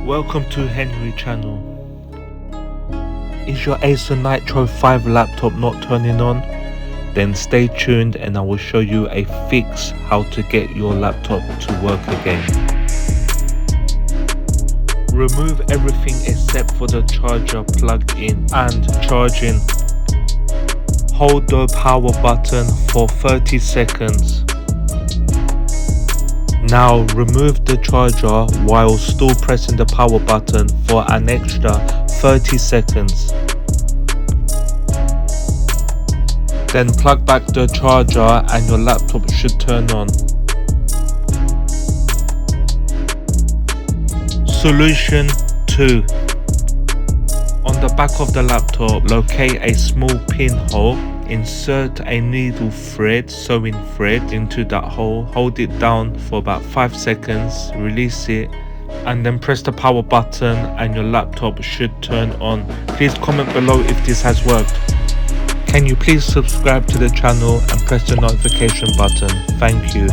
Welcome to Henry channel. Is your Acer Nitro 5 laptop not turning on? Then stay tuned and I will show you a fix how to get your laptop to work again. Remove everything except for the charger plugged in and charging. Hold the power button for 30 seconds. Now remove the charger while still pressing the power button for an extra 30 seconds. Then plug back the charger and your laptop should turn on. Solution 2. On the back of the laptop, locate a small pinhole. Insert a needle thread, sewing thread, into that hole. Hold it down for about 5 seconds, release it, and then press the power button and your laptop should turn on. Please comment below if this has worked. Can you please subscribe to the channel and press the notification button? Thank you.